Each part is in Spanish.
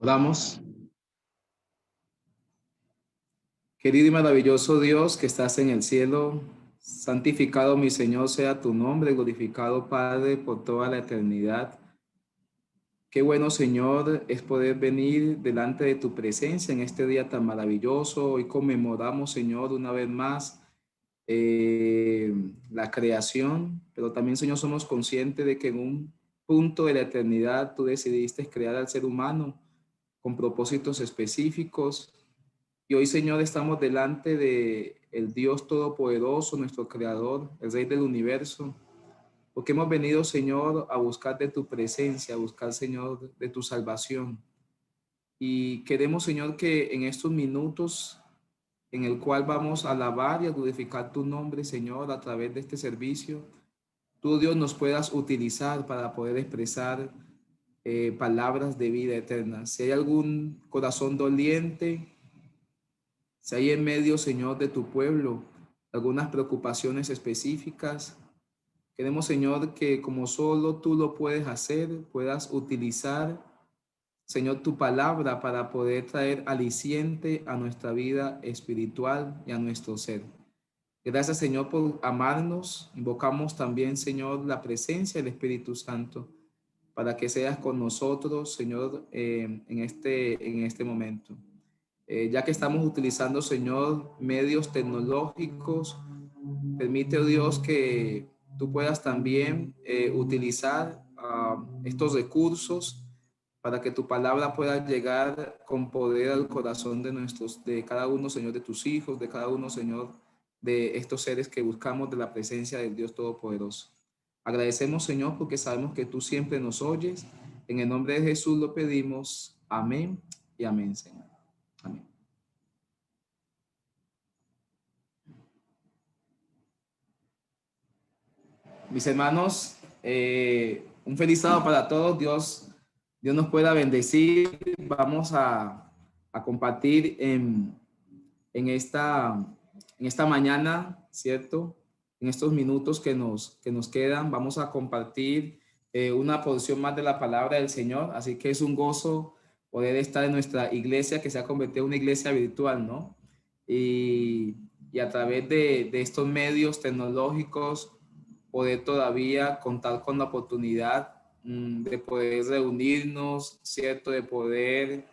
Oramos. Querido y maravilloso Dios que estás en el cielo, santificado mi Señor sea tu nombre, glorificado Padre por toda la eternidad. Qué bueno, Señor, es poder venir delante de tu presencia en este día tan maravilloso. Hoy conmemoramos, Señor, una vez más la creación, pero también, Señor, somos conscientes de que en un punto de la eternidad tú decidiste crear al ser humano con propósitos específicos. Y hoy, Señor, estamos delante de el Dios Todopoderoso, nuestro Creador, el Rey del Universo, porque hemos venido, Señor, a buscar de tu presencia, a buscar, Señor, de tu salvación. Y queremos, Señor, que en estos minutos en el cual vamos a alabar y a glorificar tu nombre, Señor, a través de este servicio, tú, Dios, nos puedas utilizar para poder expresar palabras de vida eterna. Si hay algún corazón doliente, si hay en medio, Señor, de tu pueblo algunas preocupaciones específicas, queremos, Señor, que como solo tú lo puedes hacer, puedas utilizar, Señor, tu palabra para poder traer aliciente a nuestra vida espiritual y a nuestro ser. Gracias, Señor, por amarnos. Invocamos también, Señor, la presencia del Espíritu Santo para que seas con nosotros, Señor, en este momento. Ya que estamos utilizando, Señor, medios tecnológicos, permite, oh Dios, que tú puedas también utilizar estos recursos para que tu palabra pueda llegar con poder al corazón de cada uno, Señor, de tus hijos, de cada uno, Señor, de estos seres que buscamos de la presencia del Dios Todopoderoso. Agradecemos, Señor, porque sabemos que tú siempre nos oyes. En el nombre de Jesús lo pedimos. Amén y amén, Señor. Amén. Mis hermanos, un feliz sábado para todos. Dios nos pueda bendecir. Vamos a compartir en esta mañana, ¿cierto? En estos minutos que nos quedan, vamos a compartir una porción más de la palabra del Señor. Así que es un gozo poder estar en nuestra iglesia que se ha convertido en una iglesia virtual, ¿no? Y, y a través de estos medios tecnológicos poder todavía contar con la oportunidad de poder reunirnos, ¿cierto? De poder,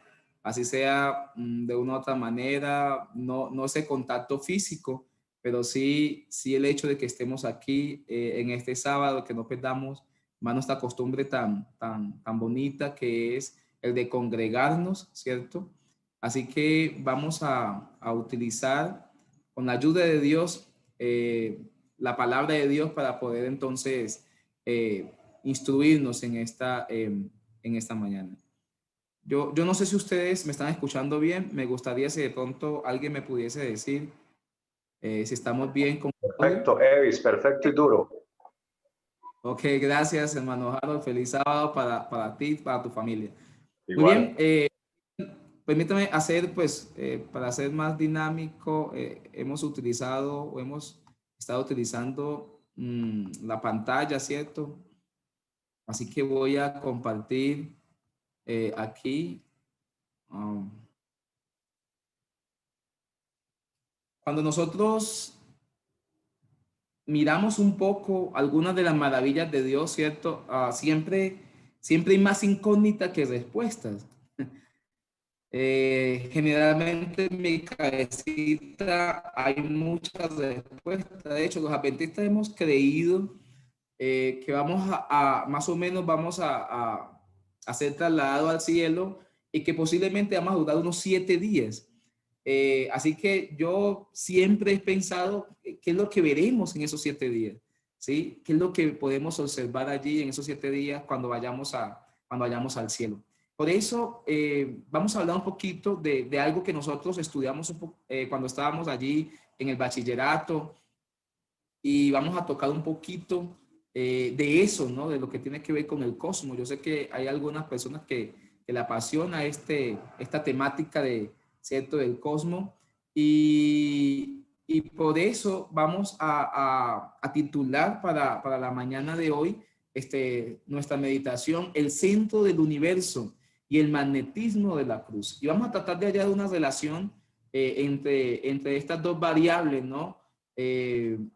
así sea de una u otra manera, no ese contacto físico, pero sí el hecho de que estemos aquí en este sábado, que no perdamos, más nuestra costumbre tan bonita que es el de congregarnos, ¿cierto? Así que vamos a utilizar con la ayuda de Dios la palabra de Dios para poder entonces instruirnos en esta mañana. Yo no sé si ustedes me están escuchando bien. Me gustaría si de pronto alguien me pudiese decir si estamos bien con audio. Perfecto, Evis, perfecto y duro. Ok, gracias, hermano Harold. Feliz sábado para ti, para tu familia. Muy Igual. bien, permítame hacer, pues, para ser más dinámico, hemos utilizado o hemos estado utilizando la pantalla, ¿cierto? Así que voy a compartir aquí. Cuando nosotros miramos un poco algunas de las maravillas de Dios, ¿cierto? Siempre hay más incógnitas que respuestas. Generalmente en mi cabecita hay muchas respuestas. De hecho, los adventistas hemos creído que vamos más o menos vamos a ser trasladados al cielo y que posiblemente vamos a durar unos 7 días. Así que yo siempre he pensado qué es lo que veremos en esos 7 días, ¿sí? ¿Qué es lo que podemos observar allí en esos 7 días cuando vayamos al cielo? Por eso vamos a hablar un poquito de algo que nosotros estudiamos cuando estábamos allí en el bachillerato y vamos a tocar un poquito de eso, ¿no? De lo que tiene que ver con el cosmos. Yo sé que hay algunas personas que le apasiona esta temática ¿cierto? Del cosmos y por eso vamos a titular para la mañana de hoy nuestra meditación, el centro del universo. y el magnetismo de la cruz. Y vamos a tratar de hallar una relación entre estas dos variables, ¿no?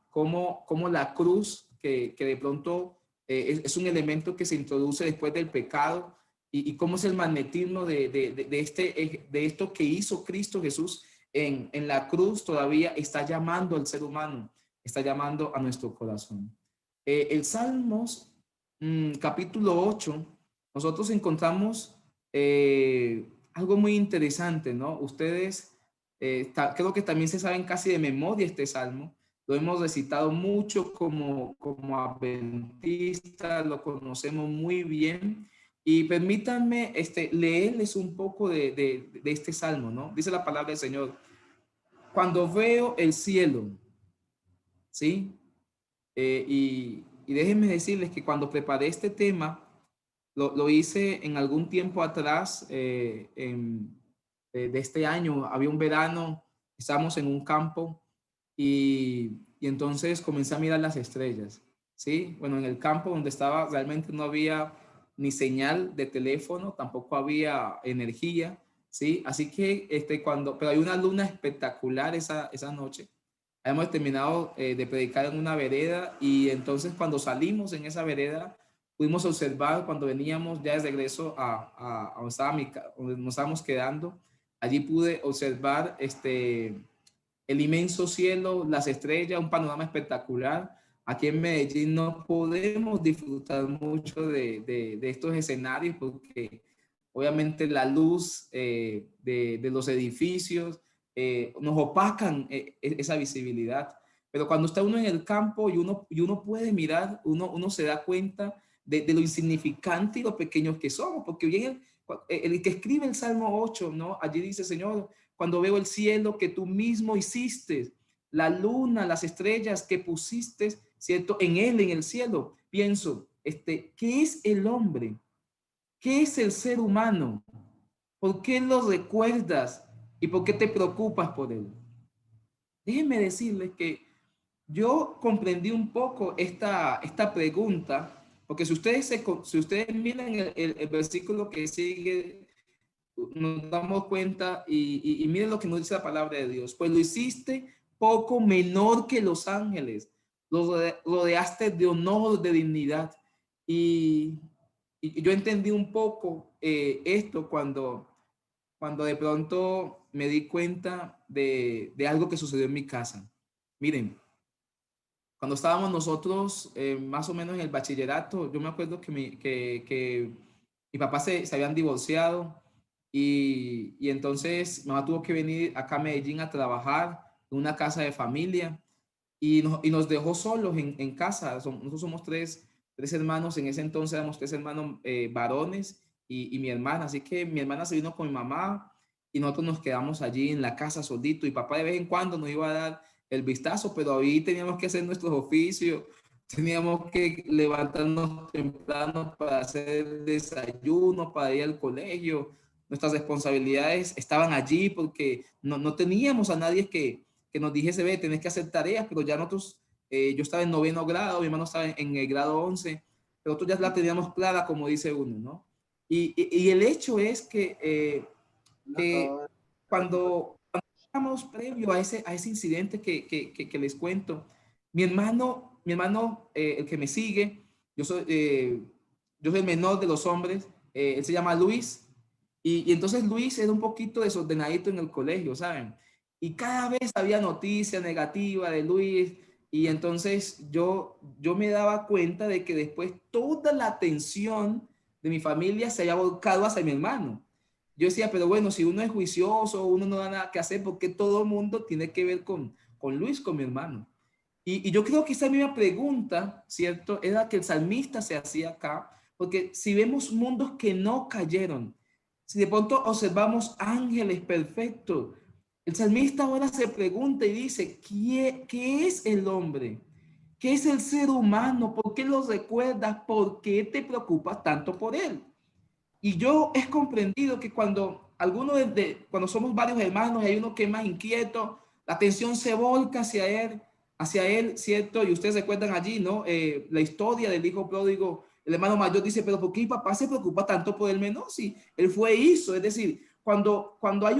Como la cruz, que de pronto es un elemento que se introduce después del pecado, y cómo es el magnetismo de esto que hizo Cristo Jesús en la cruz, todavía está llamando al ser humano, está llamando a nuestro corazón. El Salmos, capítulo 8, nosotros encontramos algo muy interesante, ¿no? Ustedes creo que también se saben casi de memoria este salmo. Lo hemos recitado mucho como adventistas, lo conocemos muy bien. Y permítanme leerles un poco de este salmo, ¿no? Dice la palabra del Señor: cuando veo el cielo, ¿sí? Y déjenme decirles que cuando preparé este tema, lo hice en algún tiempo atrás, de este año. Había un verano, estábamos en un campo y entonces comencé a mirar las estrellas, ¿sí? Bueno, en el campo donde estaba realmente no había ni señal de teléfono, tampoco había energía, ¿sí? Así que pero hay una luna espectacular esa noche. Hemos terminado de predicar en una vereda y entonces cuando salimos en esa vereda pudimos observar cuando veníamos ya de regreso a donde nos estábamos quedando. Allí pude observar el inmenso cielo, las estrellas, un panorama espectacular. Aquí en Medellín no podemos disfrutar mucho de estos escenarios porque obviamente la luz de los edificios nos opacan esa visibilidad. Pero cuando está uno en el campo y uno puede mirar, uno se da cuenta de lo insignificante y lo pequeños que somos, porque bien el que escribe el Salmo 8, ¿no? Allí dice: Señor, cuando veo el cielo que tú mismo hiciste, la luna, las estrellas que pusiste, ¿cierto? En él, en el cielo, pienso, ¿qué es el hombre? ¿Qué es el ser humano? ¿Por qué lo recuerdas? ¿Y por qué te preocupas por él? Déjenme decirles que yo comprendí un poco esta pregunta, porque si ustedes miran el versículo que sigue, nos damos cuenta y miren lo que nos dice la palabra de Dios. Pues lo hiciste poco menor que los ángeles, lo rodeaste de honor, de dignidad. Y, y yo entendí un poco esto cuando de pronto me di cuenta de algo que sucedió en mi casa. Miren, cuando estábamos nosotros más o menos en el bachillerato, yo me acuerdo que mi papá se habían divorciado y entonces mi mamá tuvo que venir acá a Medellín a trabajar en una casa de familia y nos dejó solos en casa. Nosotros somos tres hermanos, en ese entonces éramos tres hermanos varones y mi hermana, así que mi hermana se vino con mi mamá y nosotros nos quedamos allí en la casa solito y papá de vez en cuando nos iba a dar el vistazo, pero ahí teníamos que hacer nuestros oficios, teníamos que levantarnos temprano para hacer desayuno, para ir al colegio. Nuestras responsabilidades estaban allí porque no teníamos a nadie que nos dijese: ve, tenés que hacer tareas, pero ya nosotros, yo estaba en noveno grado, mi hermano estaba en el grado 11, pero nosotros ya la teníamos clara, como dice uno, ¿no? Y el hecho es que cuando estábamos previo a ese incidente que les cuento, mi hermano el que me sigue, yo soy el menor de los hombres, él se llama Luis, y entonces Luis era un poquito desordenadito en el colegio, ¿saben? Y cada vez había noticia negativa de Luis, y entonces yo me daba cuenta de que después toda la atención de mi familia se había volcado hacia mi hermano. Yo decía, pero bueno, si uno es juicioso, uno no da nada que hacer, ¿por qué todo el mundo tiene que ver con Luis, con mi hermano? Y yo creo que esa misma pregunta, ¿cierto? Era que el salmista se hacía acá, porque si vemos mundos que no cayeron, si de pronto observamos ángeles perfectos, el salmista ahora se pregunta y dice: ¿qué es el hombre? ¿Qué es el ser humano? ¿Por qué lo recuerdas? ¿Por qué te preocupas tanto por él? Y yo he comprendido que cuando somos varios hermanos y hay uno que es más inquieto, la atención se volca hacia él, ¿cierto? Y ustedes recuerdan allí, ¿no? La historia del hijo pródigo, el hermano mayor dice, pero ¿por qué mi papá se preocupa tanto por el menor? Si él fue e hizo. Es decir, cuando hay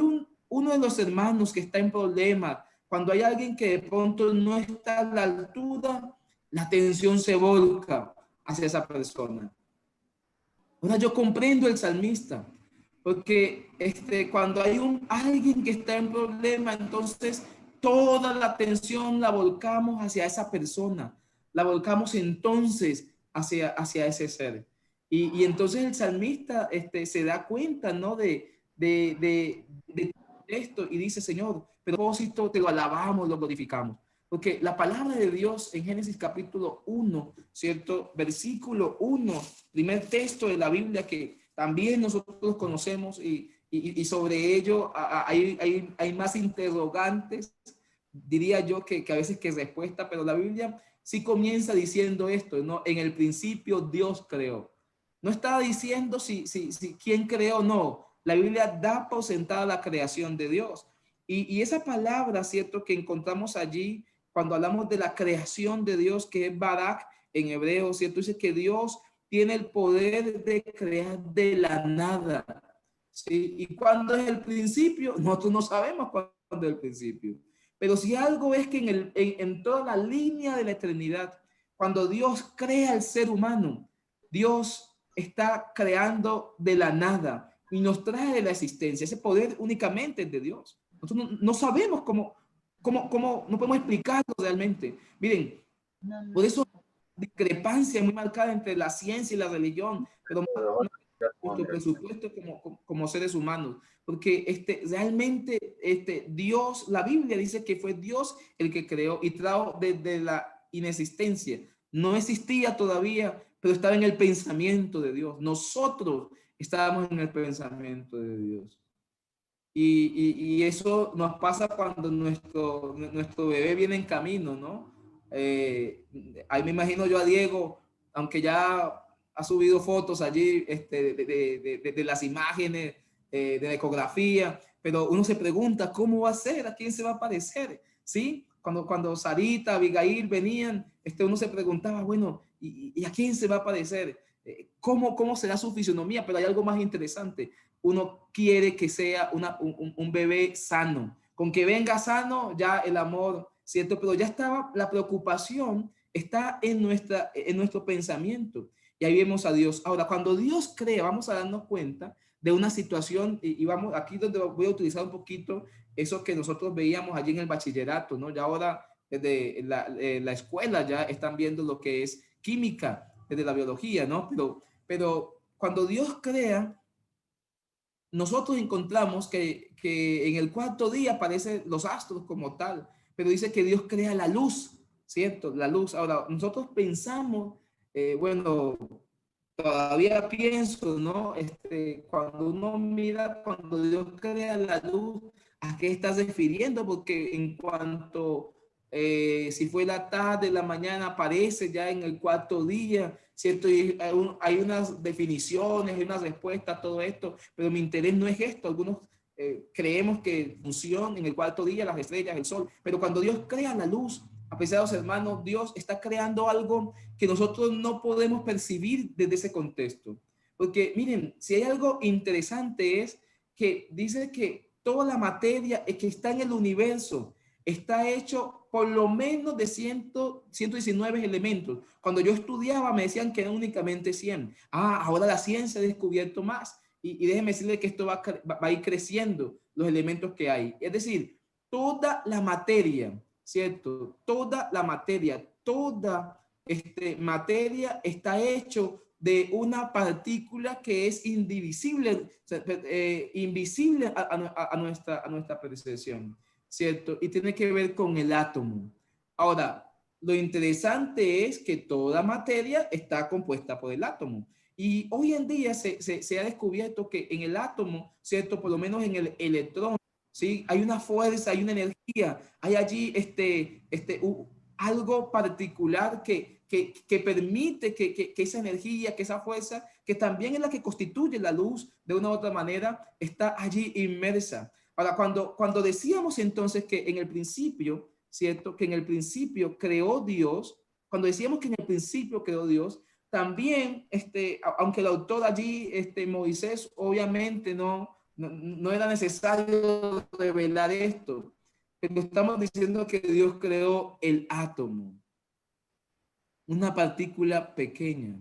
uno de los hermanos que está en problemas, cuando hay alguien que de pronto no está a la altura, la atención se volca hacia esa persona. Ahora yo comprendo el salmista, porque cuando hay alguien que está en problema, entonces toda la atención la volcamos hacia esa persona, la volcamos entonces hacia ese ser. Y entonces el salmista se da cuenta, ¿no? De esto y dice, Señor, propósito, te lo alabamos, lo glorificamos. Porque la palabra de Dios en Génesis capítulo 1, ¿cierto? Versículo 1, primer texto de la Biblia que también nosotros conocemos y sobre ello hay más interrogantes, diría yo, que a veces que respuesta, pero la Biblia sí comienza diciendo esto, ¿no? En el principio Dios creó. No está diciendo si quién creó o no. La Biblia da por sentada la creación de Dios. Y esa palabra, ¿cierto? Que encontramos allí cuando hablamos de la creación de Dios, que es Barak en hebreo, ¿cierto? Dice que Dios tiene el poder de crear de la nada, ¿sí? ¿Y cuándo es el principio? Nosotros no sabemos cuándo es el principio. Pero si algo es que en toda la línea de la eternidad, cuando Dios crea al ser humano, Dios está creando de la nada y nos trae de la existencia. Ese poder únicamente es de Dios. Nosotros no sabemos cómo, no podemos explicarlo realmente. Miren, por eso discrepancia muy marcada entre la ciencia y la religión, pero más nuestro presupuesto como seres humanos, porque realmente Dios, la Biblia dice que fue Dios el que creó y trajo desde la inexistencia. No existía todavía, pero estaba en el pensamiento de Dios. Nosotros estábamos en el pensamiento de Dios. Y eso nos pasa cuando nuestro bebé viene en camino, ¿no? Ahí me imagino yo a Diego, aunque ya ha subido fotos allí de las imágenes de la ecografía, pero uno se pregunta cómo va a ser, a quién se va a parecer, ¿sí? Cuando Sarita, Abigail venían, uno se preguntaba, bueno, ¿y a quién se va a parecer? ¿Cómo será su fisionomía? Pero hay algo más interesante. Uno quiere que sea un bebé sano. Con que venga sano, ya el amor, ¿cierto? Pero ya estaba, la preocupación está en nuestro pensamiento. Y ahí vemos a Dios. Ahora, cuando Dios crea, vamos a darnos cuenta de una situación, y vamos aquí donde voy a utilizar un poquito eso que nosotros veíamos allí en el bachillerato, ¿no? Ya ahora desde la escuela ya están viendo lo que es química, desde la biología, ¿no? Pero cuando Dios crea, nosotros encontramos que en el cuarto día aparecen los astros como tal, pero dice que Dios crea la luz, ¿cierto? La luz. Ahora, nosotros pensamos, bueno, todavía pienso, ¿no? Cuando uno mira, cuando Dios crea la luz, ¿a qué estás refiriendo? Porque en cuanto, si fue la tarde, la mañana, aparece ya en el cuarto día, ¿cierto? Y hay unas definiciones, hay unas respuestas a todo esto, pero mi interés no es esto. Algunos creemos que funciona en el cuarto día, las estrellas, el sol, pero cuando Dios crea la luz, apreciados hermanos, Dios está creando algo que nosotros no podemos percibir desde ese contexto. Porque miren, si hay algo interesante es que dice que toda la materia que está en el universo está hecho por lo menos de 119 elementos. Cuando yo estudiaba me decían que eran únicamente 100. Ahora la ciencia ha descubierto más. Y déjeme decirle que esto va a ir creciendo, los elementos que hay. Es decir, toda la materia, ¿cierto? Toda la materia, toda materia está hecho de una partícula que es indivisible, o sea, invisible a nuestra percepción, ¿cierto? Y tiene que ver con el átomo. Ahora, lo interesante es que toda materia está compuesta por el átomo. Y hoy en día se ha descubierto que en el átomo, ¿cierto? Por lo menos en el electrón, ¿sí? Hay una fuerza, hay una energía, hay allí algo particular que permite que esa energía, que esa fuerza, que también es la que constituye la luz de una u otra manera, está allí inmersa. Ahora, cuando decíamos entonces que en el principio, ¿cierto? Que en el principio creó Dios, cuando decíamos que en el principio creó Dios, también, aunque el autor allí, Moisés, obviamente no era necesario revelar esto, pero estamos diciendo que Dios creó el átomo, una partícula pequeña.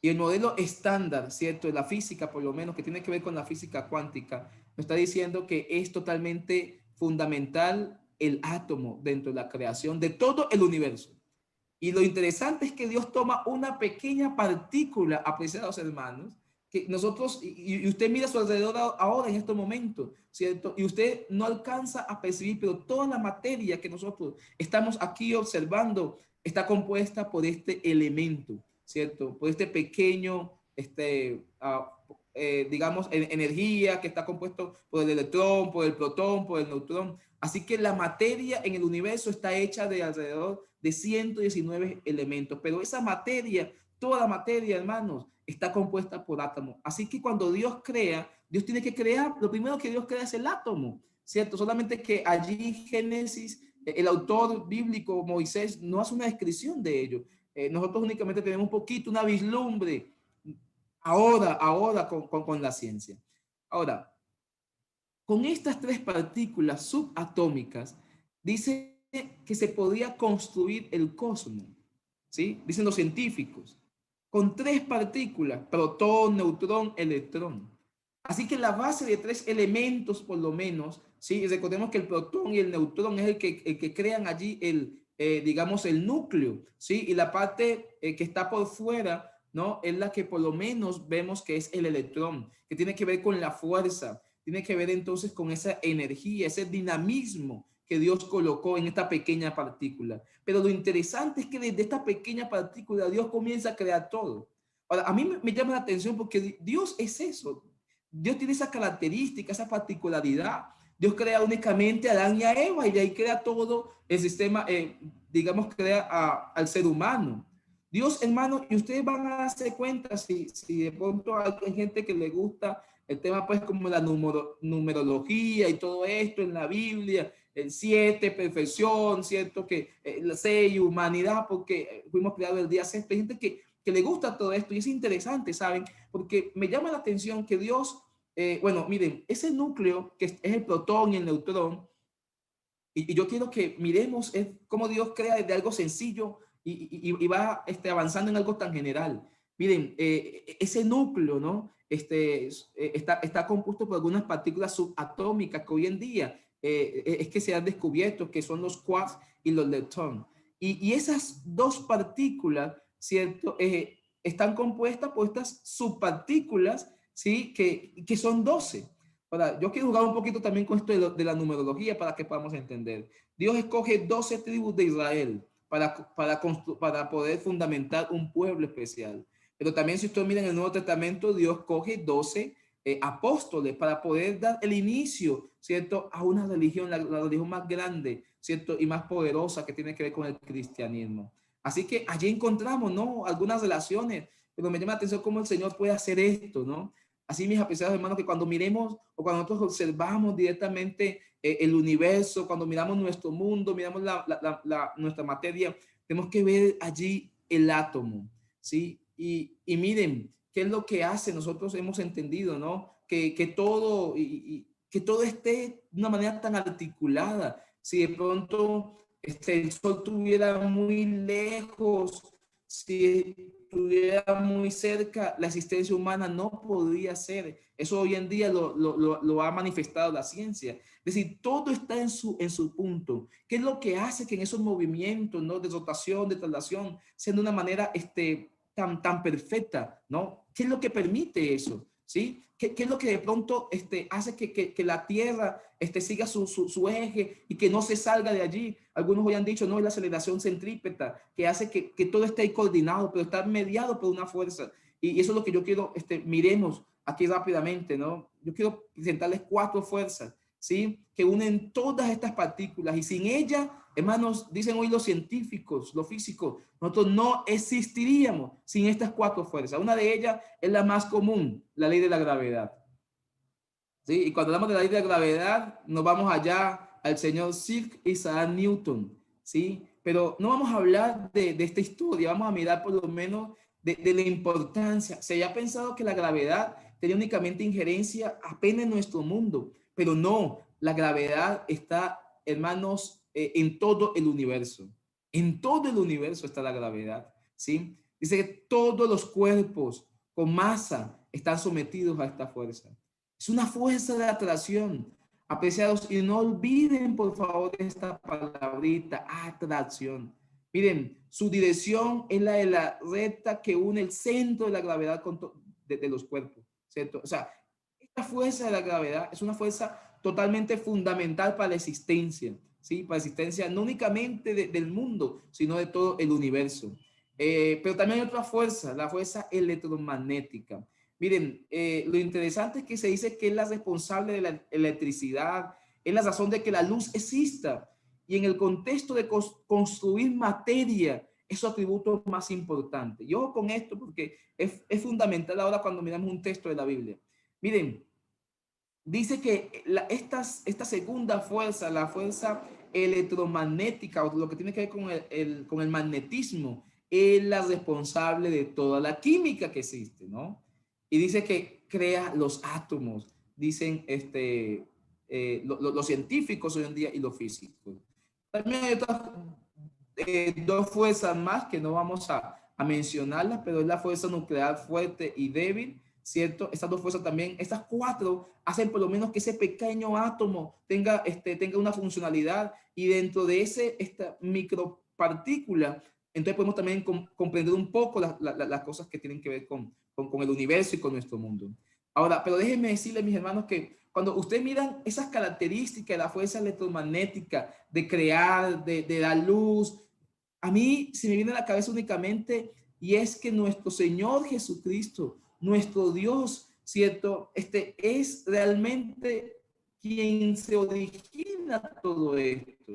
Y el modelo estándar, ¿cierto? De la física, por lo menos, que tiene que ver con la física cuántica, nos está diciendo que es totalmente fundamental el átomo dentro de la creación de todo el universo. Y lo interesante es que Dios toma una pequeña partícula, apreciados hermanos, que nosotros, y usted mira a su alrededor ahora en estos momentos, ¿cierto? Y usted no alcanza a percibir, pero toda la materia que nosotros estamos aquí observando está compuesta por este elemento, ¿cierto? Por este pequeño, digamos, energía que está compuesto por el electrón, por el protón, por el neutrón. Así que la materia en el universo está hecha de alrededor de 119 elementos, pero esa materia, toda la materia, hermanos, está compuesta por átomos. Así que cuando Dios crea, Dios tiene que crear, lo primero que Dios crea es el átomo, ¿cierto? Solamente que allí Génesis, el autor bíblico Moisés no hace una descripción de ello. Nosotros únicamente tenemos un poquito, una vislumbre, ahora con la ciencia. Ahora, con estas tres partículas subatómicas, dice que se podía construir el cosmos, ¿sí? Dicen los científicos, con tres partículas, protón, neutrón, electrón. Así que la base de tres elementos, por lo menos, ¿sí? Recordemos que el protón y el neutrón es el que crean allí digamos, el núcleo, ¿sí? Y la parte que está por fuera, ¿no? Es la que por lo menos vemos que es el electrón, que tiene que ver con la fuerza, tiene que ver entonces con esa energía, ese dinamismo que Dios colocó en esta pequeña partícula. Pero lo interesante es que desde esta pequeña partícula Dios comienza a crear todo. Ahora, a mí me llama la atención porque Dios es eso. Dios tiene esa característica, esa particularidad. Dios crea únicamente a Adán y a Eva y de ahí crea todo el sistema, digamos, crea al ser humano. Dios, hermano, y ustedes van a darse cuenta si de pronto hay gente que le gusta el tema pues como la numerología y todo esto en la Biblia, el 7, perfección, ¿cierto? Que el 6, humanidad, porque fuimos creados el día 6. Hay gente que le gusta todo esto y es interesante, ¿saben? Porque me llama la atención que Dios, bueno, miren, ese núcleo que es el protón y el neutrón, y yo quiero que miremos cómo Dios crea desde algo sencillo y va avanzando en algo tan general. Miren, ese núcleo, ¿no? Está compuesto por algunas partículas subatómicas que hoy en día es que se han descubierto que son los quarks y los leptons. Y esas dos partículas, ¿cierto? Están compuestas por estas subpartículas, ¿sí? Que son 12. Ahora, yo quiero jugar un poquito también con esto de la numerología para que podamos entender. Dios escoge 12 tribus de Israel para poder fundamentar un pueblo especial. Pero también si ustedes miran el Nuevo Testamento, Dios coge 12 apóstoles para poder dar el inicio, ¿cierto? A una religión, la religión más grande, ¿cierto? Y más poderosa que tiene que ver con el cristianismo. Así que allí encontramos, ¿no? Algunas relaciones, pero me llama la atención cómo el Señor puede hacer esto, ¿no? Así, mis apreciados hermanos, que cuando miremos o cuando nosotros observamos directamente el universo, cuando miramos nuestro mundo, miramos nuestra materia, tenemos que ver allí el átomo, ¿sí? Y miren, ¿qué es lo que hace? Nosotros hemos entendido, ¿no? Que todo esté de una manera tan articulada. Si de pronto el sol estuviera muy lejos, si estuviera muy cerca, la existencia humana no podría ser. Eso hoy en día lo ha manifestado la ciencia. Es decir, todo está en su punto. ¿Qué es lo que hace que en esos movimientos, ¿no? De rotación, de traslación, sean de una manera tan perfecta, ¿no? ¿Qué es lo que permite eso? ¿Sí? ¿Qué es lo que de pronto hace que la Tierra siga su eje y que no se salga de allí? Algunos hoy han dicho, no, es la aceleración centrípeta, que hace que todo esté ahí coordinado, pero está mediado por una fuerza. Y eso es lo que yo quiero, miremos aquí rápidamente, ¿no? Yo quiero presentarles 4 fuerzas, ¿sí? Que unen todas estas partículas y sin ellas, hermanos, dicen hoy los científicos, los físicos, nosotros no existiríamos sin estas 4 fuerzas. Una de ellas es la más común, la ley de la gravedad. ¿Sí? Y cuando hablamos de la ley de la gravedad, nos vamos allá al señor Sir Isaac Newton, ¿sí? Pero no vamos a hablar de esta historia, vamos a mirar por lo menos de la importancia. Se había pensado que la gravedad tenía únicamente injerencia apenas en nuestro mundo, pero no, la gravedad está, hermanos, en todo el universo. En todo el universo está la gravedad, ¿sí? Dice que todos los cuerpos con masa están sometidos a esta fuerza. Es una fuerza de atracción. Apreciados, y no olviden, por favor, esta palabrita, atracción. Miren, su dirección es la de la recta que une el centro de la gravedad de los cuerpos, ¿cierto? O sea, esta fuerza de la gravedad es una fuerza totalmente fundamental para la existencia, ¿sí? Para la existencia no únicamente del mundo, sino de todo el universo. Pero también hay otra fuerza, la fuerza electromagnética. Miren, lo interesante es que se dice que es la responsable de la electricidad, es la razón de que la luz exista. Y en el contexto de construir materia, es su atributo más importante. Y ojo con esto porque es fundamental ahora cuando miramos un texto de la Biblia. Miren, dice que esta segunda fuerza, la fuerza electromagnética, o lo que tiene que ver con el magnetismo, es la responsable de toda la química que existe, ¿no? Y dice que crea los átomos, dicen los científicos hoy en día y los físicos. También hay otras dos fuerzas más que no vamos a mencionarlas, pero es la fuerza nuclear fuerte y débil, ¿cierto? Estas dos fuerzas también, estas cuatro hacen por lo menos que ese pequeño átomo tenga una funcionalidad, y dentro de esta micropartícula, entonces podemos también comprender un poco las cosas que tienen que ver con el universo y con nuestro mundo. Ahora, pero déjenme decirles, mis hermanos, que cuando ustedes miran esas características de la fuerza electromagnética, de crear, de dar luz, a mí se me viene a la cabeza únicamente, y es que nuestro Señor Jesucristo, nuestro Dios, ¿cierto? Es realmente quien se origina todo esto.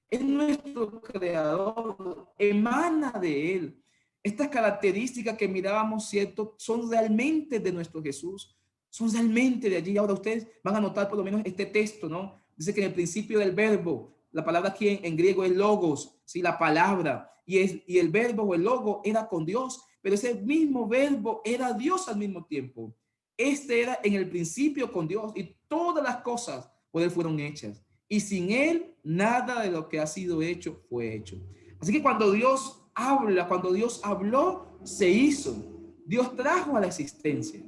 Es nuestro creador, emana de él. Estas características que mirábamos, ¿cierto? Son realmente de nuestro Jesús, son realmente de allí. Ahora ustedes van a notar por lo menos este texto, ¿no? Dice que en el principio del verbo, la palabra aquí en griego es logos, ¿sí? La palabra, y el verbo o el logo era con Dios, pero ese mismo verbo era Dios al mismo tiempo. Este era en el principio con Dios, y todas las cosas por él fueron hechas, y sin él nada de lo que ha sido hecho fue hecho. Así que cuando Dios habla, cuando Dios habló, se hizo. Dios trajo a la existencia.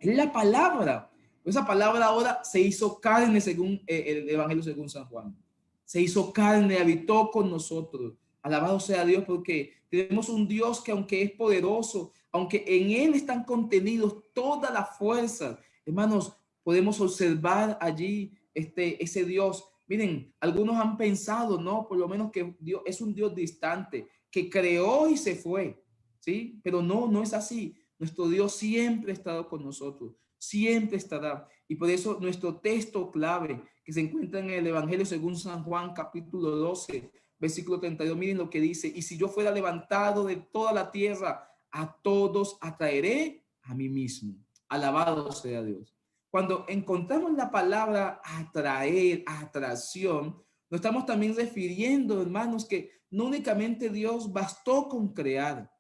Es la palabra. Esa palabra ahora se hizo carne según el Evangelio según San Juan. Se hizo carne, habitó con nosotros. Alabado sea Dios, porque tenemos un Dios que, aunque es poderoso, aunque en él están contenidos todas las fuerzas, hermanos, podemos observar allí ese Dios. Miren, algunos han pensado, ¿no? Por lo menos que Dios es un Dios distante, que creó y se fue, ¿sí? Pero no, no es así. Nuestro Dios siempre ha estado con nosotros, siempre estará. Y por eso nuestro texto clave, que se encuentra en el Evangelio según San Juan, capítulo 12, versículo 32, miren lo que dice: y si yo fuera levantado de toda la tierra, a todos atraeré a mí mismo. Alabado sea Dios. Cuando encontramos la palabra atraer, atracción, nos estamos también refiriendo, hermanos, que no únicamente Dios bastó con crear,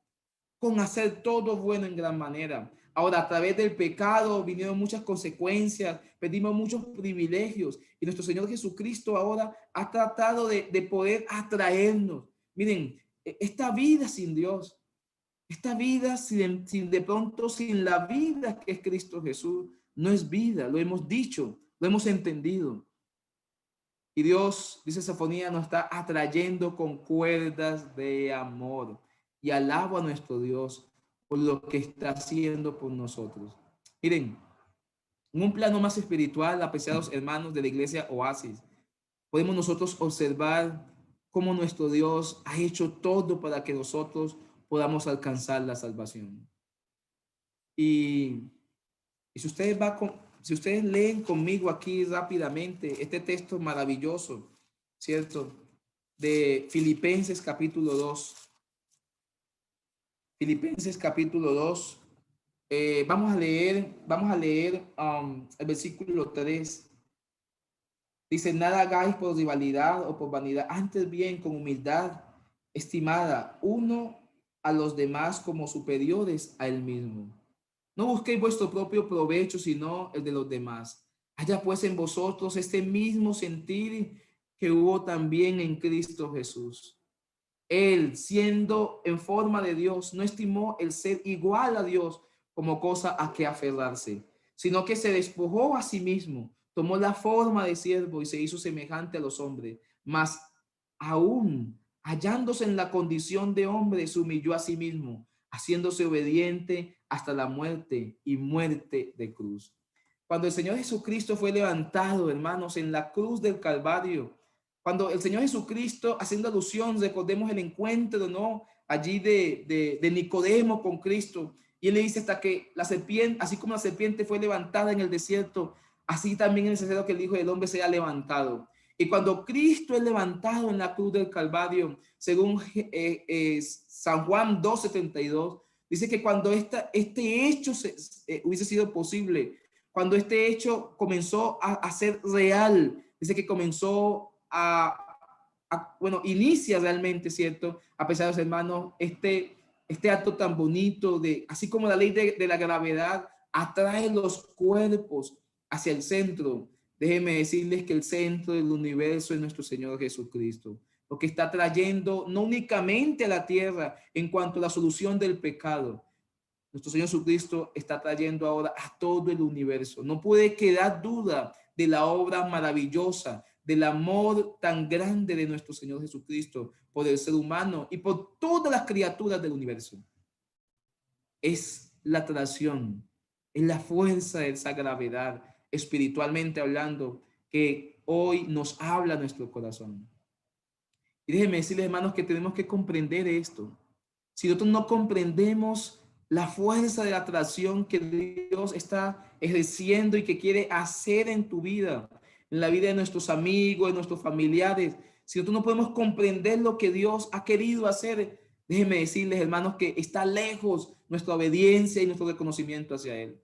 con hacer todo bueno en gran manera. Ahora, a través del pecado vinieron muchas consecuencias, perdimos muchos privilegios, y nuestro Señor Jesucristo ahora ha tratado de poder atraernos. Miren, esta vida sin Dios, esta vida sin de pronto, sin la vida que es Cristo Jesús, no es vida. Lo hemos dicho, lo hemos entendido. Y Dios, dice Sofonía, nos está atrayendo con cuerdas de amor. Y alabo a nuestro Dios por lo que está haciendo por nosotros. Miren, en un plano más espiritual, apreciados hermanos de la iglesia Oasis, podemos nosotros observar cómo nuestro Dios ha hecho todo para que nosotros podamos alcanzar la salvación. Y, y si ustedes leen conmigo aquí rápidamente este texto maravilloso, ¿cierto? De Filipenses capítulo 2. Filipenses capítulo 2. Vamos a leer el versículo 3. Dice: nada hagáis por rivalidad o por vanidad, antes bien con humildad, estimada uno a los demás como superiores a él mismo. No busquéis vuestro propio provecho, sino el de los demás. Haya pues en vosotros este mismo sentir que hubo también en Cristo Jesús. Él, siendo en forma de Dios, no estimó el ser igual a Dios como cosa a que aferrarse, sino que se despojó a sí mismo, tomó la forma de siervo y se hizo semejante a los hombres, mas aún hallándose en la condición de hombre, se humilló a sí mismo, haciéndose obediente hasta la muerte y muerte de cruz. Cuando el Señor Jesucristo fue levantado, hermanos, en la cruz del Calvario, cuando el Señor Jesucristo, haciendo alusión, recordemos el encuentro, ¿no? Allí de Nicodemo con Cristo. Y él le dice hasta que la serpiente, así como la serpiente fue levantada en el desierto, así también es necesario que el Hijo del Hombre sea levantado. Y cuando Cristo es levantado en la cruz del Calvario, según San Juan 2:72, dice que cuando este hecho hubiese sido posible, cuando este hecho comenzó a ser real, dice que comenzó bueno, inicia realmente, ¿cierto? A pesar de los hermanos, este acto tan bonito de, así como la ley de la gravedad atrae los cuerpos hacia el centro. Déjenme decirles que el centro del universo es nuestro Señor Jesucristo, lo que está trayendo no únicamente a la tierra en cuanto a la solución del pecado. Nuestro Señor Jesucristo está trayendo ahora a todo el universo. No puede quedar duda de la obra maravillosa, del amor tan grande de nuestro Señor Jesucristo por el ser humano y por todas las criaturas del universo. Es la atracción, es la fuerza de esa gravedad, espiritualmente hablando, que hoy nos habla nuestro corazón. Y déjenme decirles, hermanos, que tenemos que comprender esto. Si nosotros no comprendemos la fuerza de la atracción que Dios está ejerciendo y que quiere hacer en tu vida, en la vida de nuestros amigos, de nuestros familiares, si nosotros no podemos comprender lo que Dios ha querido hacer, déjenme decirles, hermanos, que está lejos nuestra obediencia y nuestro reconocimiento hacia Él.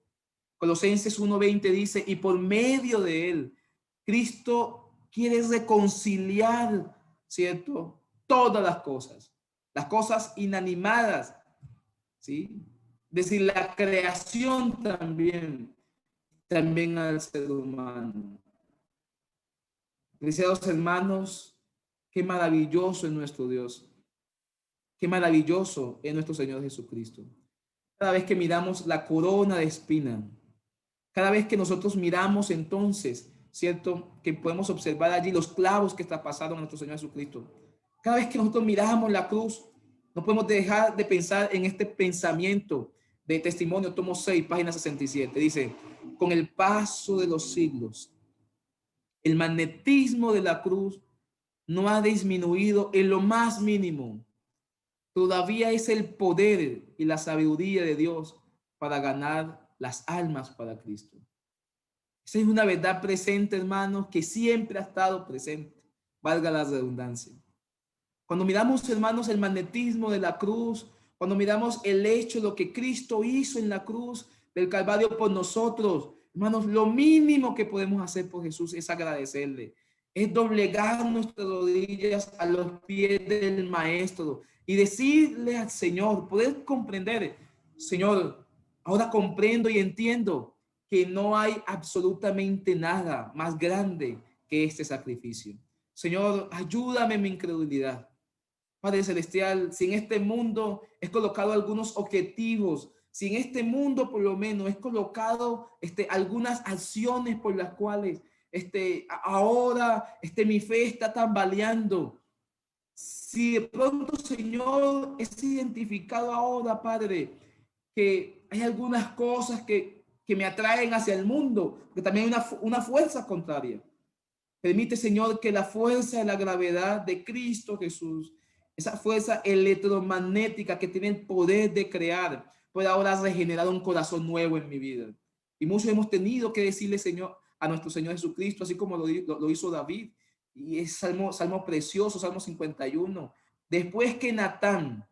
Colosenses 1:20 dice, y por medio de Él, Cristo quiere reconciliar, ¿cierto? Todas las cosas inanimadas, ¿sí? Es decir, la creación también al ser humano. Preciados hermanos, qué maravilloso es nuestro Dios, qué maravilloso es nuestro Señor Jesucristo. Cada vez que miramos la corona de espina, cada vez que nosotros miramos entonces, ¿cierto? Que podemos observar allí los clavos que traspasaron a nuestro Señor Jesucristo. Cada vez que nosotros miramos la cruz, no podemos dejar de pensar en este pensamiento de Testimonio, tomo 6, página 67. Dice, con el paso de los siglos, el magnetismo de la cruz no ha disminuido en lo más mínimo. Todavía es el poder y la sabiduría de Dios para ganar las almas para Cristo. Esa es una verdad presente, hermanos, que siempre ha estado presente, valga la redundancia. Cuando miramos, hermanos, el magnetismo de la cruz, cuando miramos el hecho de lo que Cristo hizo en la cruz del Calvario por nosotros, hermanos, lo mínimo que podemos hacer por Jesús es agradecerle, es doblegar nuestras rodillas a los pies del Maestro y decirle al Señor, poder comprender, Señor, ahora comprendo y entiendo que no hay absolutamente nada más grande que este sacrificio. Señor, ayúdame en mi incredulidad. Padre Celestial, si en este mundo es colocado algunos objetivos, si en este mundo por lo menos es colocado algunas acciones por las cuales ahora mi fe está tambaleando, si de pronto, Señor, es identificado ahora, Padre, que hay algunas cosas que me atraen hacia el mundo, que también hay una fuerza contraria. Permite, Señor, que la fuerza de la gravedad de Cristo Jesús, esa fuerza electromagnética que tiene el poder de crear, pueda ahora regenerar un corazón nuevo en mi vida. Y muchos hemos tenido que decirle, Señor, a nuestro Señor Jesucristo, así como lo hizo David. Y es salmo precioso, Salmo 51. Después que Natán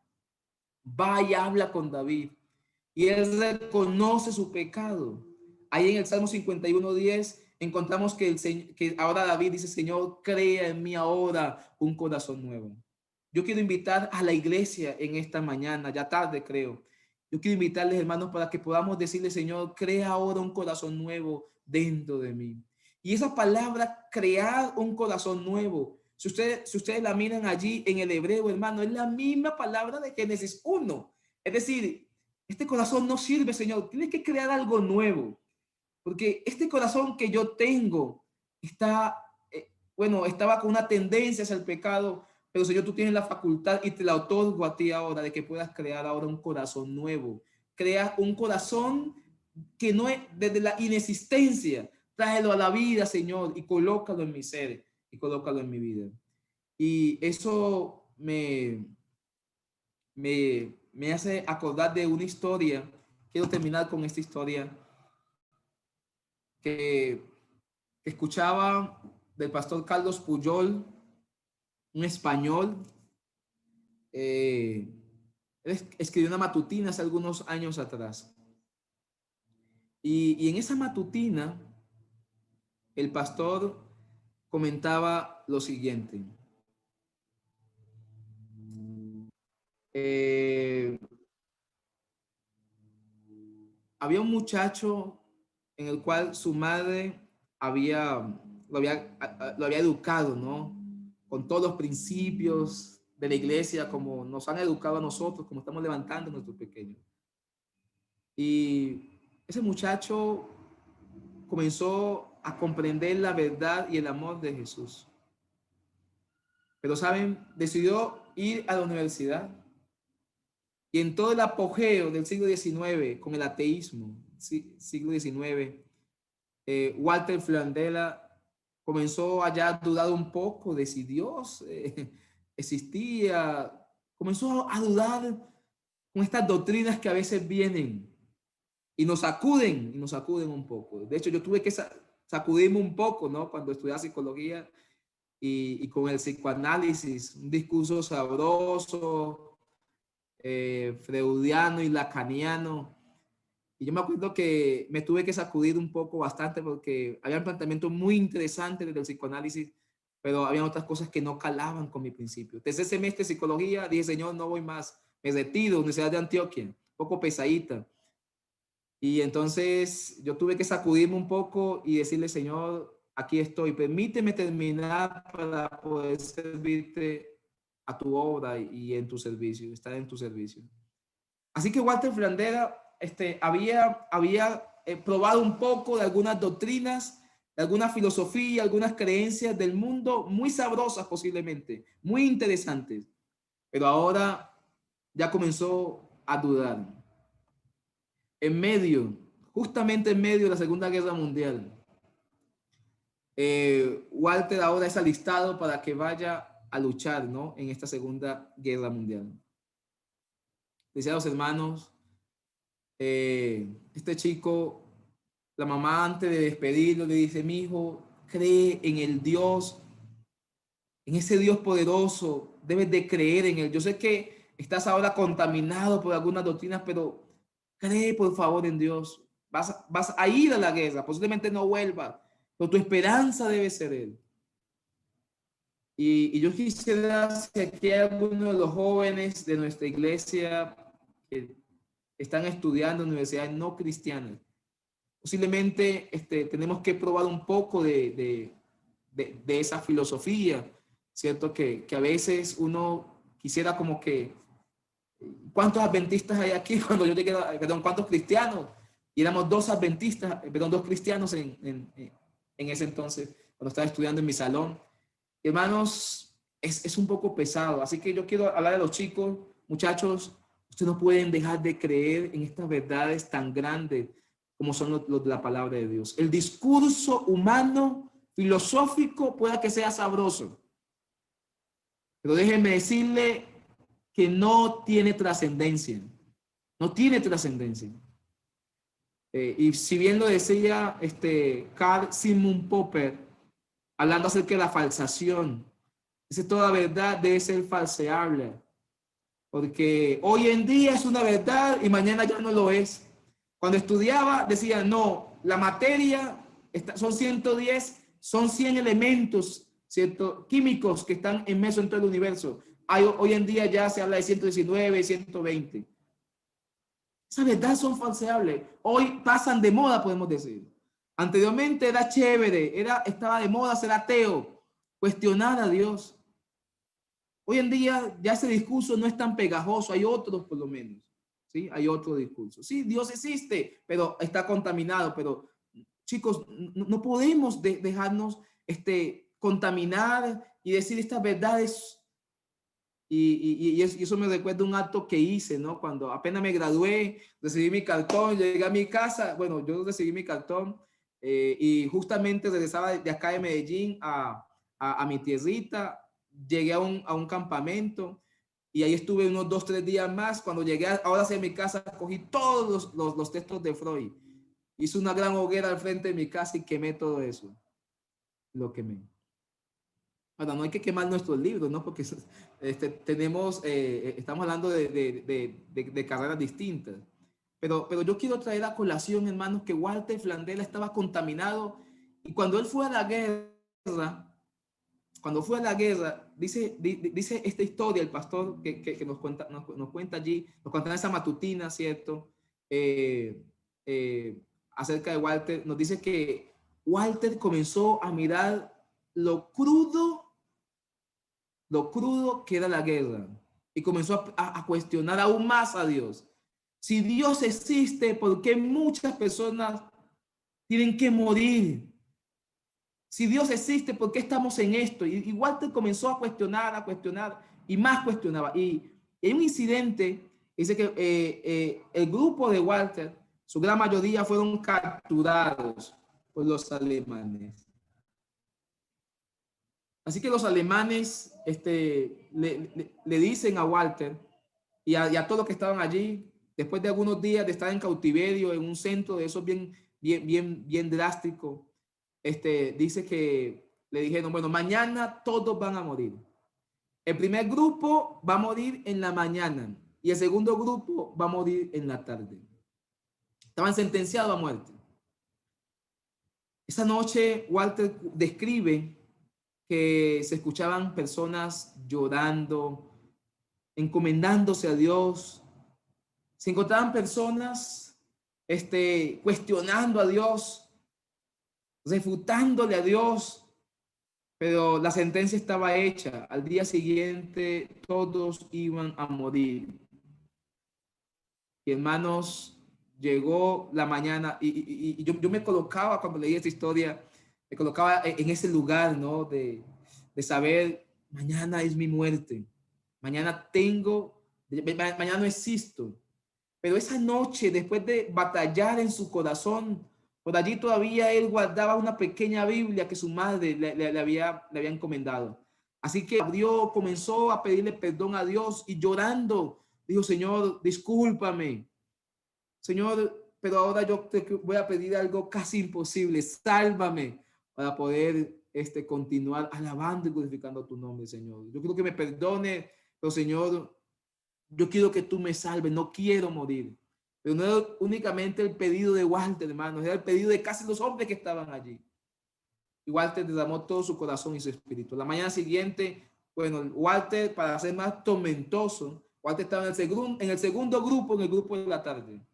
va y habla con David y él reconoce su pecado, ahí en el Salmo 51:10 encontramos que ahora David dice, Señor, crea en mí ahora un corazón nuevo. yo quiero invitar a la iglesia en esta mañana, ya tarde creo. Yo quiero invitarles, hermanos, para que podamos decirle, Señor, crea ahora un corazón nuevo dentro de mí. Y esa palabra, crear un corazón nuevo, si ustedes la miran allí en el hebreo, hermano, es la misma palabra de Génesis 1. Es decir, este corazón no sirve, Señor. Tienes que crear algo nuevo. Porque este corazón que yo tengo está, estaba con una tendencia hacia el pecado, pero Señor, tú tienes la facultad y te la otorgo a ti ahora de que puedas crear ahora un corazón nuevo. Crea un corazón que no es desde la inexistencia. Tráelo a la vida, Señor, y colócalo en mi ser y colócalo en mi vida. Y eso me hace acordar de una historia. Quiero terminar con esta historia que escuchaba del pastor Carlos Puyol, un español. Él escribió una matutina hace algunos años atrás. Y en esa matutina, el pastor comentaba lo siguiente. Había un muchacho en el cual su madre lo había educado, ¿no? Con todos los principios de la iglesia, como nos han educado a nosotros, como estamos levantando a nuestros pequeños. Y ese muchacho comenzó a comprender la verdad y el amor de Jesús. Pero, ¿saben? Decidió ir a la universidad. Y en todo el apogeo del siglo XIX, con el ateísmo, siglo XIX, Walter Flandela comenzó allá a dudar un poco de si Dios existía. Comenzó a dudar con estas doctrinas que a veces vienen y nos sacuden un poco. De hecho, yo tuve que sacudirme un poco, ¿no? Cuando estudiaba psicología y con el psicoanálisis, un discurso sabroso, freudiano y lacaniano. Y yo me acuerdo que me tuve que sacudir un poco bastante porque había planteamientos muy interesantes desde el psicoanálisis, pero había otras cosas que no calaban con mi principio. Tercer semestre de psicología, dije, Señor, no voy más, me retiro, Universidad de Antioquia, un poco pesadita. Y entonces yo tuve que sacudirme un poco y decirle, Señor, aquí estoy, permíteme terminar para poder servirte a tu obra y en tu servicio, estar en tu servicio. Así que Walter Flandera había probado un poco de algunas doctrinas, de alguna filosofía, algunas creencias del mundo muy sabrosas posiblemente, muy interesantes, pero ahora ya comenzó a dudar. Justamente en medio de la Segunda Guerra Mundial, Walter ahora es alistado para que vaya a luchar, ¿no? En esta Segunda Guerra Mundial. Deseados hermanos, este chico, la mamá antes de despedirlo le dice, mi hijo, cree en el Dios, en ese Dios poderoso, debes de creer en él. Yo sé que estás ahora contaminado por algunas doctrinas, pero cree por favor en Dios. Vas a ir a la guerra, posiblemente no vuelvas, pero tu esperanza debe ser él. Y yo quisiera que aquí hay algunos de los jóvenes de nuestra iglesia que están estudiando en universidades no cristianas. Posiblemente tenemos que probar un poco de esa filosofía, ¿cierto? Que a veces uno quisiera como que, ¿cuántos adventistas hay aquí? Cuando yo llegué, perdón, ¿cuántos cristianos? Y éramos dos adventistas, perdón, dos cristianos en ese entonces, cuando estaba estudiando en mi salón. Hermanos, es un poco pesado, así que yo quiero hablar a los chicos, muchachos, ustedes no pueden dejar de creer en estas verdades tan grandes como son los de la palabra de Dios. El discurso humano, filosófico, pueda que sea sabroso, pero déjenme decirle que no tiene trascendencia, no tiene trascendencia. Y si bien lo decía Carl Simon Popper, hablando acerca de la falsación, dice, toda verdad debe ser falseable, porque hoy en día es una verdad y mañana ya no lo es. Cuando estudiaba decía, no, la materia son 110, son 100 elementos, ¿cierto? Químicos que están inmersos en todo el universo. Hoy en día ya se habla de 119, 120. Esas verdades son falseables. Hoy pasan de moda, podemos decir. Anteriormente era chévere, estaba de moda ser ateo, cuestionar a Dios. Hoy en día ya ese discurso no es tan pegajoso, hay otros por lo menos, ¿sí? Hay otro discurso. Sí, Dios existe, pero está contaminado, pero chicos, no podemos dejarnos contaminar y decir estas verdades. Y eso me recuerda un acto que hice, ¿no? Cuando apenas me gradué, recibí mi cartón, llegué a mi casa, bueno, yo recibí mi cartón y justamente regresaba de acá de Medellín a mi tierrita, llegué a un campamento y ahí estuve unos 2, 3 días más. Cuando llegué ahora hacia mi casa, cogí todos los textos de Freud, hice una gran hoguera al frente de mi casa y quemé todo eso, lo quemé. Ahora, no hay que quemar nuestros libros, ¿no? Porque estamos hablando de carreras distintas. Pero yo quiero traer a colación, hermanos, que Walter Flandela estaba contaminado y cuando él fue a la guerra, dice esta historia, el pastor que nos cuenta allí, nos cuenta en esa matutina, ¿cierto? Acerca de Walter, nos dice que Walter comenzó a mirar lo crudo que era la guerra y comenzó a cuestionar aún más a Dios. Si Dios existe, ¿por qué muchas personas tienen que morir? Si Dios existe, ¿por qué estamos en esto? Y Walter comenzó a cuestionar y más cuestionaba. Y hay un incidente, dice que el grupo de Walter, su gran mayoría fueron capturados por los alemanes. Así que los alemanes le dicen a Walter y a todos los que estaban allí, después de algunos días de estar en cautiverio en un centro de esos bien drástico, dice que le dijeron, bueno, mañana todos van a morir. El primer grupo va a morir en la mañana y el segundo grupo va a morir en la tarde. Estaban sentenciados a muerte. Esa noche Walter describe que se escuchaban personas llorando, encomendándose a Dios. Se encontraban personas cuestionando a Dios, refutándole a Dios, pero la sentencia estaba hecha. Al día siguiente todos iban a morir. Y hermanos, llegó la mañana y yo me colocaba, cuando leí esta historia, me colocaba en ese lugar, ¿no? De saber, mañana es mi muerte, mañana mañana no existo. Pero esa noche, después de batallar en su corazón, por allí todavía él guardaba una pequeña Biblia que su madre le había encomendado. Así que abrió, comenzó a pedirle perdón a Dios y llorando, dijo, Señor, discúlpame. Señor, pero ahora yo te voy a pedir algo casi imposible. Sálvame para poder continuar alabando y glorificando tu nombre, Señor. Yo quiero que me perdone, pero Señor, yo quiero que tú me salves, no quiero morir. Pero no era únicamente el pedido de Walter, hermano, era el pedido de casi los hombres que estaban allí. Y Walter derramó todo su corazón y su espíritu. La mañana siguiente, bueno, Walter, para ser más tormentoso, Walter estaba en el segundo grupo, en el grupo de la tarde.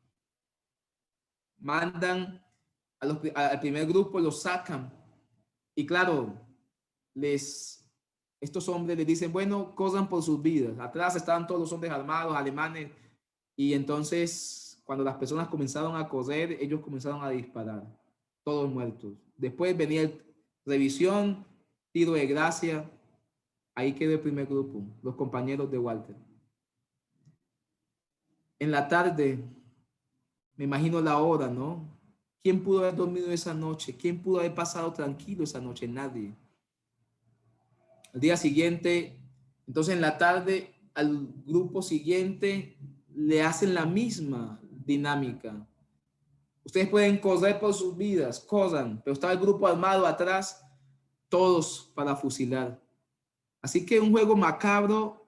Mandan al primer grupo, los sacan. Y claro, estos hombres les dicen, bueno, corran por sus vidas. Atrás estaban todos los hombres armados, alemanes. Y entonces, cuando las personas comenzaron a correr, ellos comenzaron a disparar. Todos muertos. Después venía revisión, tiro de gracia. Ahí quedó el primer grupo, los compañeros de Walter. En la tarde, me imagino la hora, ¿no? ¿Quién pudo haber dormido esa noche? ¿Quién pudo haber pasado tranquilo esa noche? Nadie. Al día siguiente, entonces en la tarde, al grupo siguiente le hacen la misma dinámica. Ustedes pueden correr por sus vidas, corran, pero estaba el grupo armado atrás, todos para fusilar. Así que un juego macabro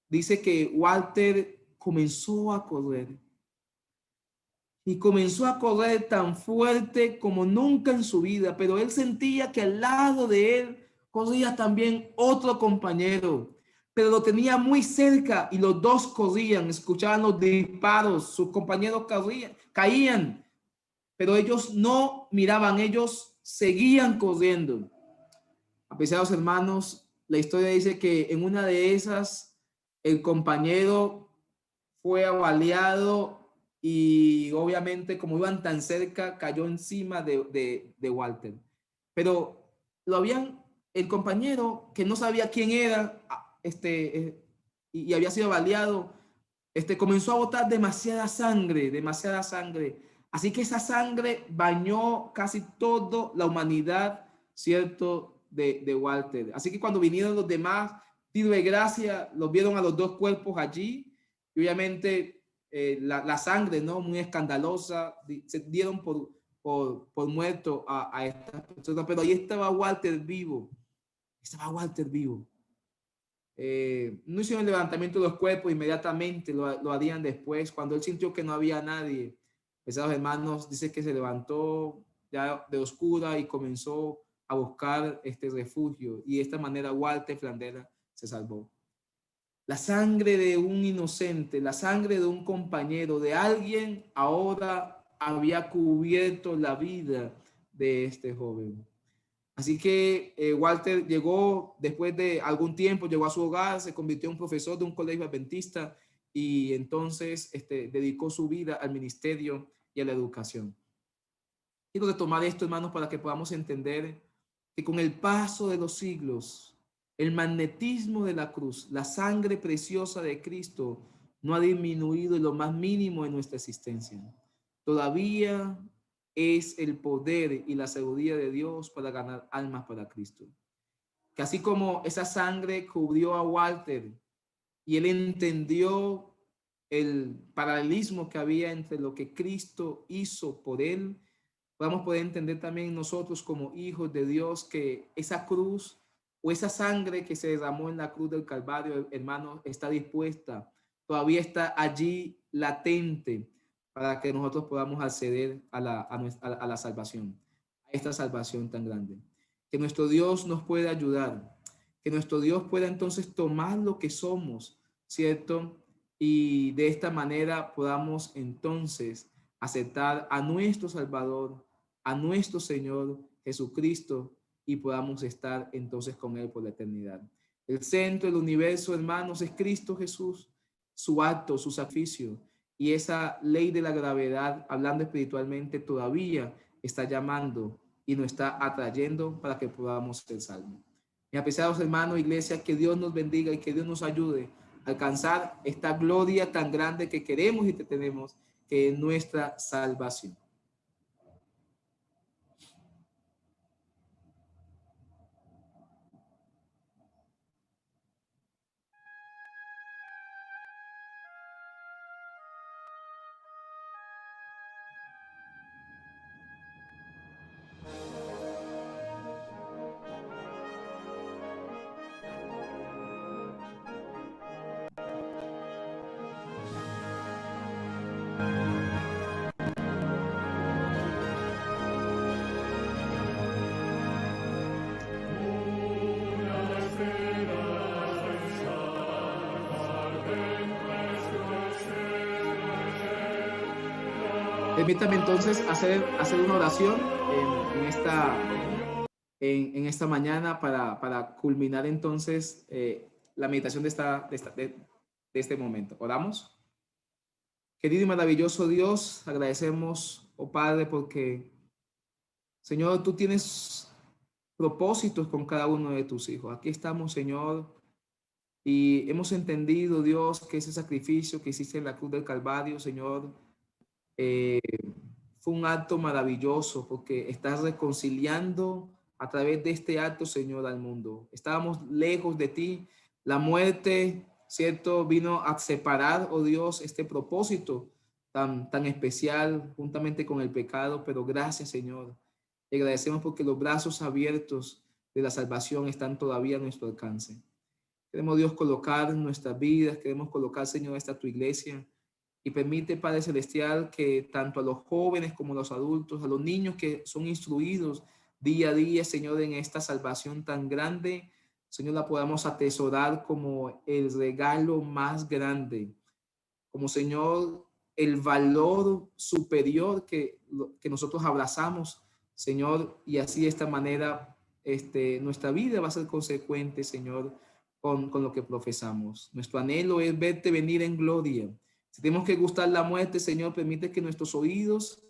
dice que Walter comenzó a correr. Y comenzó a correr tan fuerte como nunca en su vida, pero él sentía que al lado de él corría también otro compañero. pero lo tenía muy cerca y los dos corrían, escuchaban los disparos, sus compañeros caían, pero ellos no miraban, ellos seguían corriendo. Apreciados hermanos, la historia dice que en una de esas el compañero fue avaliado y obviamente como iban tan cerca cayó encima de Walter. Pero lo habían, el compañero que no sabía quién era, y había sido avaliado, comenzó a botar demasiada sangre. Así que esa sangre bañó casi toda la humanidad, ¿cierto? De Walter. Así que cuando vinieron los demás, tiro de gracia, los vieron a los dos cuerpos allí. Y obviamente la sangre, ¿no? Muy escandalosa, se dieron por muerto a estas personas. Pero ahí estaba Walter vivo. Estaba Walter vivo. No hicieron el levantamiento de los cuerpos inmediatamente, lo harían después, cuando él sintió que no había nadie. Pesados hermanos, dice que se levantó ya de oscura y comenzó a buscar este refugio, y de esta manera Walter Flandera se salvó. La sangre de un inocente, la sangre de un compañero, de alguien, ahora había cubierto la vida de este joven. Así que Walter llegó, después de algún tiempo, llegó a su hogar, se convirtió en un profesor de un colegio adventista y entonces dedicó su vida al ministerio y a la educación. Quiero retomar esto, hermanos, para que podamos entender que con el paso de los siglos, el magnetismo de la cruz, la sangre preciosa de Cristo, no ha disminuido en lo más mínimo en nuestra existencia. Todavía es el poder y la seguridad de Dios para ganar almas para Cristo. Que así como esa sangre cubrió a Walter y él entendió el paralelismo que había entre lo que Cristo hizo por él, podamos poder entender también nosotros como hijos de Dios que esa cruz o esa sangre que se derramó en la cruz del Calvario, hermanos, está dispuesta, todavía está allí latente para que nosotros podamos acceder a la salvación, a esta salvación tan grande. Que nuestro Dios nos pueda ayudar, que nuestro Dios pueda entonces tomar lo que somos, ¿cierto? Y de esta manera podamos entonces aceptar a nuestro Salvador, a nuestro Señor Jesucristo, y podamos estar entonces con Él por la eternidad. El centro del universo, hermanos, es Cristo Jesús, su acto, su sacrificio, y esa ley de la gravedad, hablando espiritualmente, todavía está llamando y nos está atrayendo para que podamos ser salvos. Mis apreciados hermanos, iglesia, que Dios nos bendiga y que Dios nos ayude a alcanzar esta gloria tan grande que queremos y que tenemos, que es nuestra salvación. Permítame entonces hacer una oración en esta mañana para culminar entonces la meditación de este momento. ¿Oramos? Querido y maravilloso Dios, agradecemos, oh Padre, porque, Señor, tú tienes propósitos con cada uno de tus hijos. Aquí estamos, Señor, y hemos entendido, Dios, que ese sacrificio que hiciste en la cruz del Calvario, Señor, eh, fue un acto maravilloso porque estás reconciliando a través de este acto, Señor, al mundo. Estábamos lejos de ti. La muerte, ¿cierto? Vino a separar, oh Dios, este propósito tan especial juntamente con el pecado, pero gracias, Señor. Te agradecemos porque los brazos abiertos de la salvación están todavía a nuestro alcance. Queremos, Dios, colocar nuestras vidas, queremos colocar, Señor, esta tu iglesia, y permite, Padre Celestial, que tanto a los jóvenes como a los adultos, a los niños que son instruidos día a día, Señor, en esta salvación tan grande, Señor, la podamos atesorar como el regalo más grande, como Señor, el valor superior que nosotros abrazamos, Señor, y así de esta manera nuestra vida va a ser consecuente, Señor, con lo que profesamos. Nuestro anhelo es verte venir en gloria. Si tenemos que gustar la muerte, Señor, permite que nuestros oídos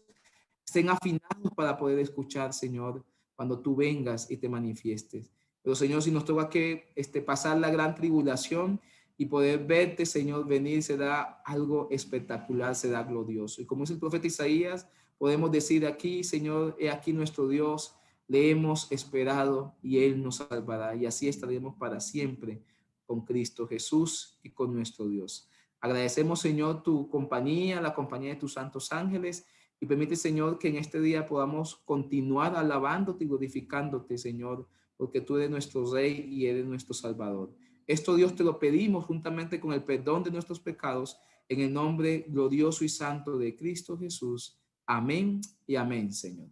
estén afinados para poder escuchar, Señor, cuando tú vengas y te manifiestes. Pero, Señor, si nos toca que pasar la gran tribulación y poder verte, Señor, venir, será algo espectacular, será glorioso. Y como es el profeta Isaías, podemos decir aquí, Señor, he aquí nuestro Dios, le hemos esperado y Él nos salvará. Y así estaremos para siempre con Cristo Jesús y con nuestro Dios. Agradecemos, Señor, tu compañía, la compañía de tus santos ángeles, y permite, Señor, que en este día podamos continuar alabándote y glorificándote, Señor, porque tú eres nuestro Rey y eres nuestro Salvador. Esto, Dios, te lo pedimos juntamente con el perdón de nuestros pecados, en el nombre glorioso y santo de Cristo Jesús. Amén y amén, Señor.